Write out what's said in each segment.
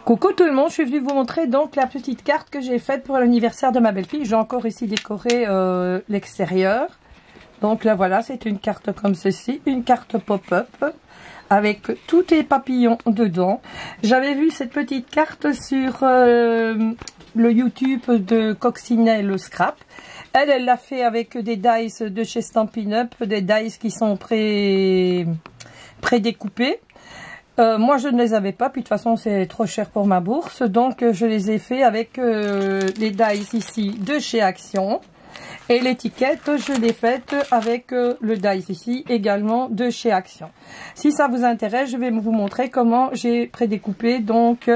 Coucou tout le monde, je suis venue vous montrer donc la petite carte que j'ai faite pour l'anniversaire de ma belle-fille. J'ai encore ici décoré l'extérieur. Donc là voilà, c'est une carte comme ceci, une carte pop-up avec tous les papillons dedans. J'avais vu cette petite carte sur le YouTube de Coccinelle Scrap. Elle l'a fait avec des dies de chez Stampin' Up, des dies qui sont pré-découpés. Moi je ne les avais pas, puis de toute façon c'est trop cher pour ma bourse, donc je les ai fait avec les dies ici de chez Action, et l'étiquette je l'ai faite avec le dies ici également de chez Action. Si ça vous intéresse, je vais vous montrer comment j'ai prédécoupé donc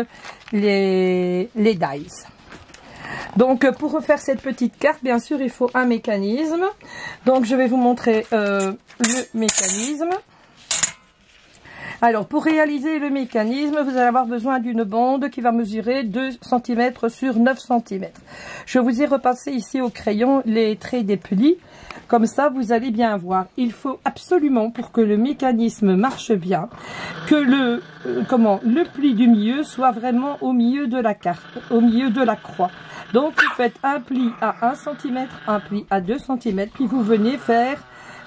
les dies. Donc pour refaire cette petite carte, bien sûr il faut un mécanisme, donc je vais vous montrer le mécanisme. Alors, pour réaliser le mécanisme, vous allez avoir besoin d'une bande qui va mesurer 2 cm sur 9 cm. Je vous ai repassé ici au crayon les traits des plis. Comme ça, vous allez bien voir. Il faut absolument, pour que le mécanisme marche bien, que le pli du milieu soit vraiment au milieu de la carte, au milieu de la croix. Donc, vous faites un pli à 1 cm, un pli à 2 cm, puis vous venez faire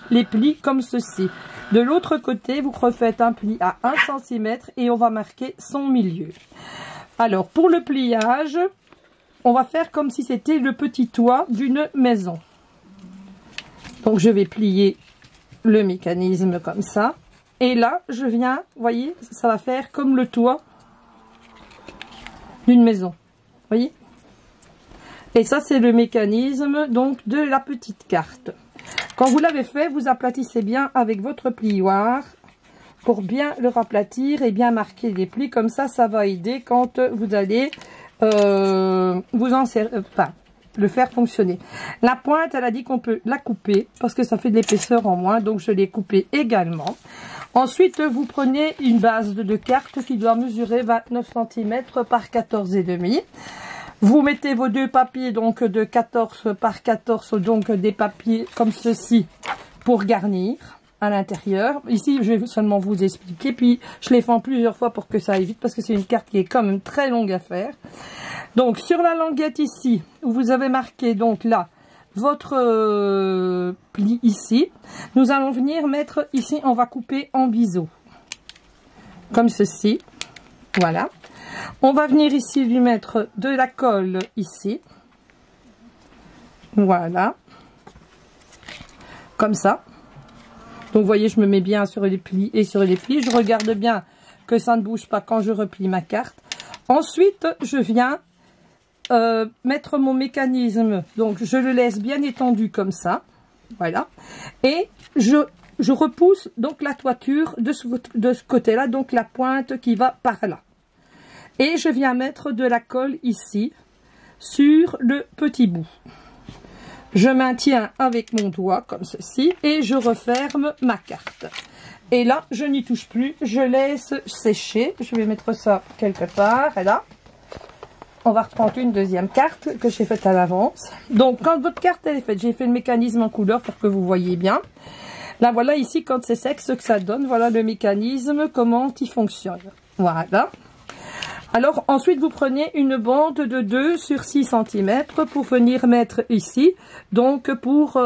les plis comme ceci. De l'autre côté, vous refaites un pli à 1 cm et on va marquer son milieu. Alors, pour le pliage, on va faire comme si c'était le petit toit d'une maison. Donc, je vais plier le mécanisme comme ça. Et là, je viens, vous voyez, ça va faire comme le toit d'une maison. Vous voyez? Et ça, c'est le mécanisme donc de la petite carte. Quand vous l'avez fait, vous aplatissez bien avec votre plioir pour bien le raplatir et bien marquer les plis. Comme ça, ça va aider quand vous allez le faire fonctionner. La pointe, elle a dit qu'on peut la couper parce que ça fait de l'épaisseur en moins. Donc, je l'ai coupée également. Ensuite, vous prenez une base de carte qui doit mesurer 29 cm par 14,5. Vous mettez vos deux papiers donc de 14 par 14, donc des papiers comme ceci pour garnir à l'intérieur. Ici, je vais seulement vous expliquer, puis je les fais en plusieurs fois pour que ça aille vite parce que c'est une carte qui est quand même très longue à faire. Donc sur la languette ici, où vous avez marqué donc là votre pli ici, nous allons venir mettre ici, on va couper en biseau comme ceci, voilà. On va venir ici lui mettre de la colle ici. Voilà. Comme ça. Donc vous voyez, je me mets bien sur les plis et sur les plis. Je regarde bien que ça ne bouge pas quand je replie ma carte. Ensuite, je viens mettre mon mécanisme. Donc je le laisse bien étendu comme ça. Voilà. Et je repousse donc la toiture de ce côté-là. Donc la pointe qui va par là. Et je viens mettre de la colle ici, sur le petit bout. Je maintiens avec mon doigt, comme ceci, et je referme ma carte. Et là, je n'y touche plus, je laisse sécher. Je vais mettre ça quelque part, et là, on va reprendre une deuxième carte que j'ai faite à l'avance. Donc, quand votre carte elle est faite, j'ai fait le mécanisme en couleur pour que vous voyez bien. Là, voilà ici, quand c'est sec, ce que ça donne. Voilà le mécanisme, comment il fonctionne. Voilà. Alors ensuite vous prenez une bande de 2 sur 6 cm pour venir mettre ici, donc pour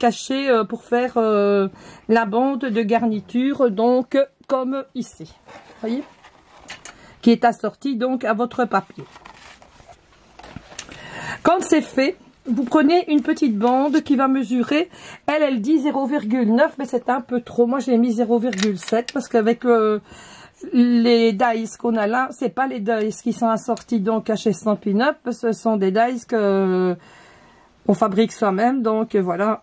cacher, pour faire la bande de garniture, donc comme ici, voyez, qui est assortie donc à votre papier. Quand c'est fait, vous prenez une petite bande qui va mesurer, elle dit 0,9 mais c'est un peu trop, moi j'ai mis 0,7 parce qu'avec les dies qu'on a là, c'est pas les dies qui sont assortis donc à chez Stampin' Up, ce sont des dies que on fabrique soi-même. Donc voilà,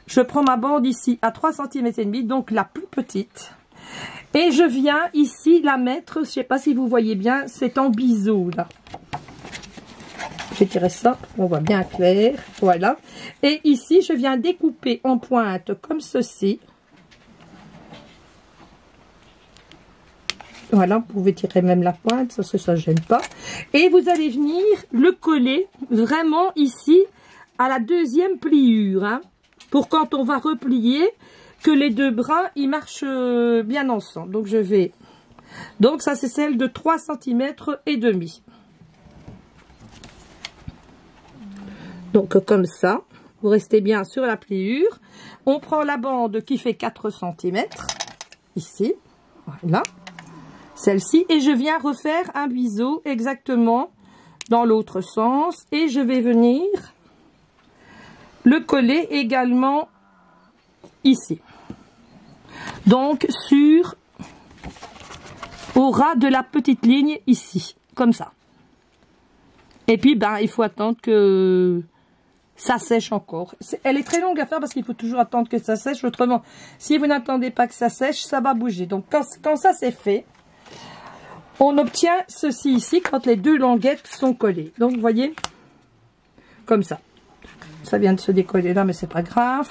je prends ma bande ici à 3,5 cm, donc la plus petite, et je viens ici la mettre, je sais pas si vous voyez bien, c'est en biseau là. Je vais tirer ça, on voit bien clair, voilà. Et ici je viens découper en pointe comme ceci. Voilà, vous pouvez tirer même la pointe, ça ne gêne pas. Et vous allez venir le coller vraiment ici à la deuxième pliure. Hein, pour quand on va replier, que les deux bras, ils marchent bien ensemble. Donc je vais Donc ça c'est celle de 3 cm et demi. Donc comme ça, vous restez bien sur la pliure. On prend la bande qui fait 4 cm, ici, voilà, celle-ci, et je viens refaire un biseau exactement dans l'autre sens, et je vais venir le coller également ici. Donc au ras de la petite ligne ici, comme ça. Et puis ben il faut attendre que ça sèche encore. Elle est très longue à faire parce qu'il faut toujours attendre que ça sèche. Autrement, si vous n'attendez pas que ça sèche, ça va bouger. Donc quand ça c'est fait, on obtient ceci ici quand les deux languettes sont collées. Donc vous voyez, comme ça. Ça vient de se décoller là, mais c'est pas grave.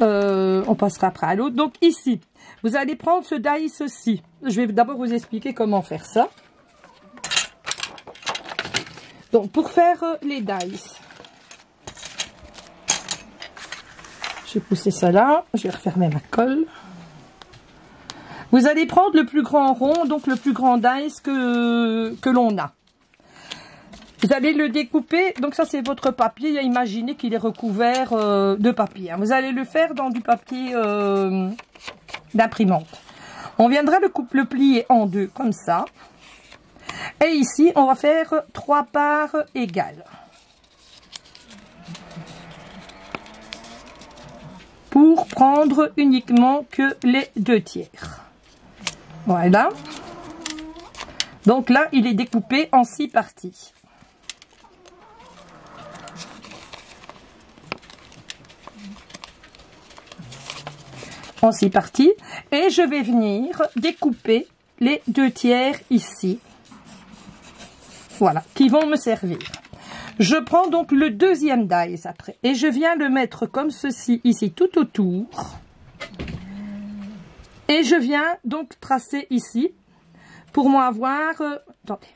On passera après à l'autre. Donc ici, vous allez prendre ce dice-ci. Je vais d'abord vous expliquer comment faire ça. Donc pour faire les dice, je vais pousser ça là. Je vais refermer ma colle. Vous allez prendre le plus grand rond, donc le plus grand dice que l'on a. Vous allez le découper, donc ça c'est votre papier, imaginez qu'il est recouvert de papier. Vous allez le faire dans du papier d'imprimante. On viendra le plier en deux comme ça. Et ici, on va faire 3 parts égales. Pour prendre uniquement que les 2/3. Voilà. Donc là, il est découpé en 6 parties. En 6 parties. Et je vais venir découper les 2/3 ici. Voilà, qui vont me servir. Je prends donc le deuxième dice après. Et je viens le mettre comme ceci, ici, tout autour. Et je viens donc tracer ici, pour moi avoir... attendez,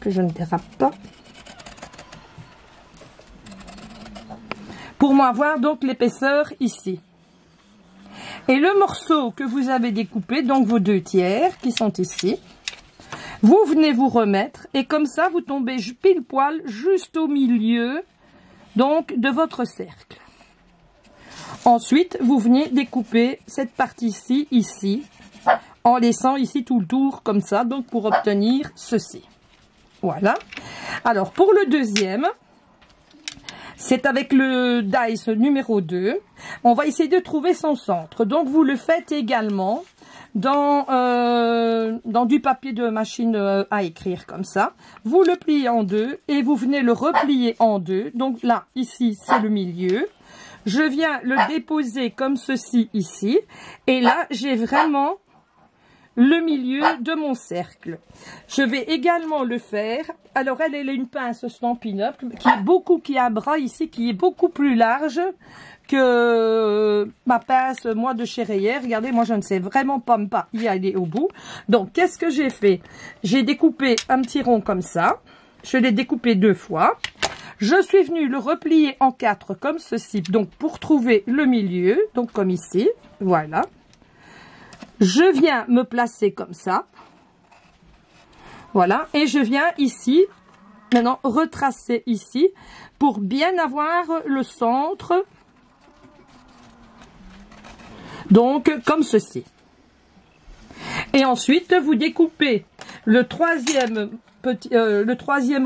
que je ne dérape pas. Pour moi avoir donc l'épaisseur ici. Et le morceau que vous avez découpé, donc vos 2/3 qui sont ici, vous venez vous remettre et comme ça vous tombez pile poil juste au milieu donc de votre cercle. Ensuite vous venez découper cette partie-ci ici en laissant ici tout le tour comme ça, donc pour obtenir ceci. Voilà. Alors pour le deuxième, c'est avec le dice numéro 2. On va essayer de trouver son centre. Donc vous le faites également dans du papier de machine à écrire comme ça. Vous le pliez en deux et vous venez le replier en deux. Donc là, ici, c'est le milieu. Je viens le déposer comme ceci ici. Et là, j'ai vraiment le milieu de mon cercle. Je vais également le faire. Alors elle a une pince Stampin' Up qui a un bras ici qui est beaucoup plus large que ma pince moi de chez Rayer. Regardez, moi je ne sais vraiment pas y aller au bout. Donc qu'est-ce que j'ai fait? J'ai découpé un petit rond comme ça. Je l'ai découpé 2 fois. Je suis venue le replier en 4 comme ceci. Donc pour trouver le milieu, donc comme ici, voilà. Je viens me placer comme ça. Voilà. Et je viens ici, maintenant, retracer ici pour bien avoir le centre. Donc, comme ceci. Et ensuite, vous découpez le troisième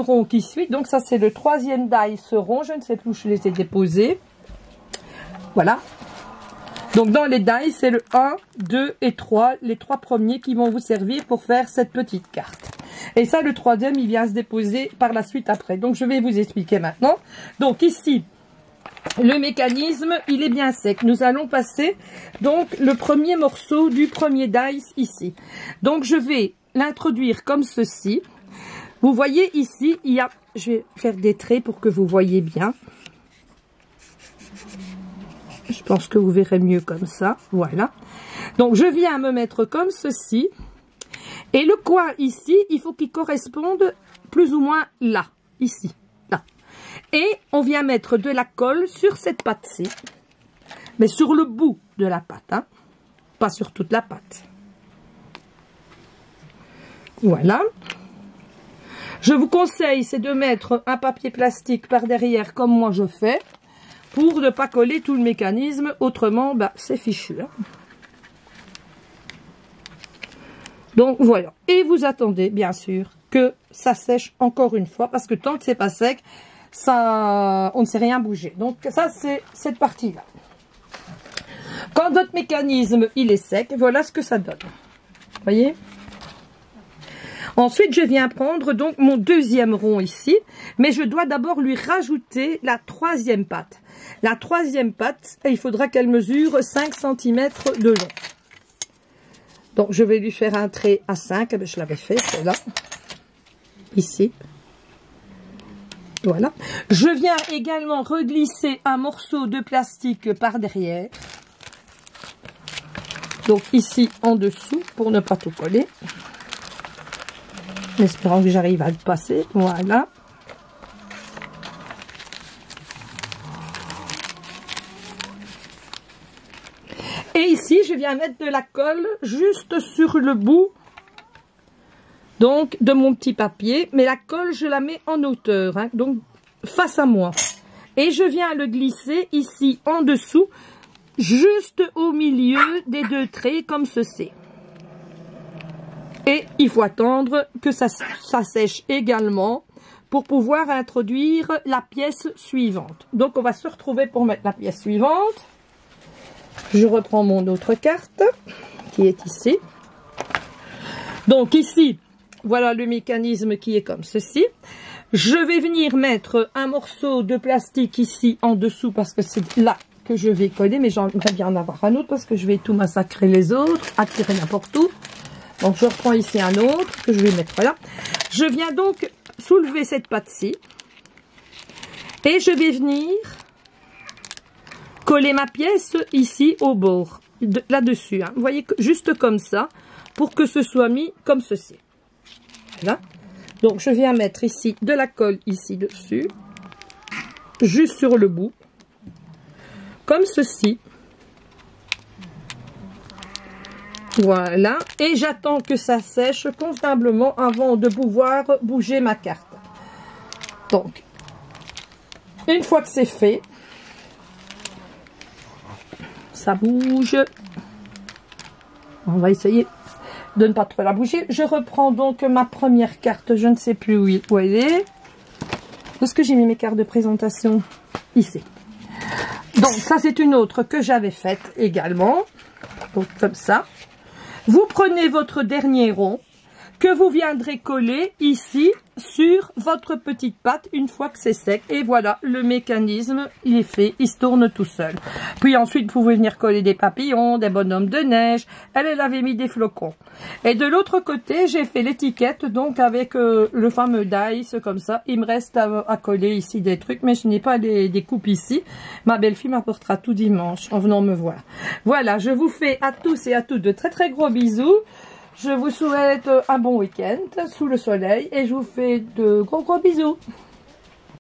rond qui suit. Donc, ça, c'est le troisième dice rond. Je ne sais plus où je les ai déposés. Voilà. Donc dans les dice, c'est le 1, 2 et 3, les 3 premiers qui vont vous servir pour faire cette petite carte. Et ça, le troisième, il vient se déposer par la suite après. Donc je vais vous expliquer maintenant. Donc ici, le mécanisme, il est bien sec. Nous allons passer donc le premier morceau du premier dice ici. Donc je vais l'introduire comme ceci. Vous voyez ici, il y a... Je vais faire des traits pour que vous voyez bien. Je pense que vous verrez mieux comme ça. Voilà. Donc, je viens me mettre comme ceci. Et le coin ici, il faut qu'il corresponde plus ou moins là. Ici. Là. Et on vient mettre de la colle sur cette pâte-ci. Mais sur le bout de la pâte. Hein. Pas sur toute la pâte. Voilà. Je vous conseille, c'est de mettre un papier plastique par derrière, comme moi je fais, pour ne pas coller tout le mécanisme, autrement, bah, c'est fichu. Hein. Donc, voilà. Et vous attendez, bien sûr, que ça sèche encore une fois, parce que tant que c'est pas sec, ça, on ne sait rien bouger. Donc, ça, c'est cette partie-là. Quand votre mécanisme, il est sec, voilà ce que ça donne. Vous voyez ? Ensuite, je viens prendre donc mon deuxième rond ici, mais je dois d'abord lui rajouter la troisième patte. La troisième patte, il faudra qu'elle mesure 5 cm de long. Donc, je vais lui faire un trait à 5, je l'avais fait, c'est là, ici. Voilà. Je viens également reglisser un morceau de plastique par derrière. Donc, ici, en dessous, pour ne pas tout coller. En espérant que j'arrive à le passer. Voilà. Et ici, je viens mettre de la colle juste sur le bout donc de mon petit papier. Mais la colle, je la mets en hauteur, hein, donc face à moi. Et je viens le glisser ici en dessous, juste au milieu des deux traits, comme ceci. Et il faut attendre que ça sèche également pour pouvoir introduire la pièce suivante. Donc, on va se retrouver pour mettre la pièce suivante. Je reprends mon autre carte qui est ici. Donc, ici, voilà le mécanisme qui est comme ceci. Je vais venir mettre un morceau de plastique ici en dessous parce que c'est là que je vais coller. Mais j'aimerais bien en avoir un autre parce que je vais tout massacrer les autres, attirer n'importe où. Donc, je reprends ici un autre que je vais mettre là. Je viens donc soulever cette patte-ci. Et je vais venir coller ma pièce ici au bord, là-dessus. Hein. Vous voyez, juste comme ça, pour que ce soit mis comme ceci. Voilà. Donc, je viens mettre ici de la colle ici dessus. Juste sur le bout. Comme ceci. Voilà, et j'attends que ça sèche convenablement avant de pouvoir bouger ma carte. Donc, une fois que c'est fait, ça bouge. On va essayer de ne pas trop la bouger. Je reprends donc ma première carte, je ne sais plus où elle est. Où est-ce que j'ai mis mes cartes de présentation? Ici. Donc, ça c'est une autre que j'avais faite également. Donc, comme ça. Vous prenez votre dernier rond que vous viendrez coller ici sur votre petite patte une fois que c'est sec. Et voilà, le mécanisme, il est fait, il se tourne tout seul. Puis ensuite, vous pouvez venir coller des papillons, des bonhommes de neige. Elle avait mis des flocons. Et de l'autre côté, j'ai fait l'étiquette, donc avec le fameux dice, comme ça. Il me reste à coller ici des trucs, mais je n'ai pas des coupes ici. Ma belle-fille m'apportera tout dimanche en venant me voir. Voilà, je vous fais à tous et à toutes de très très gros bisous. Je vous souhaite un bon week-end sous le soleil et je vous fais de gros bisous.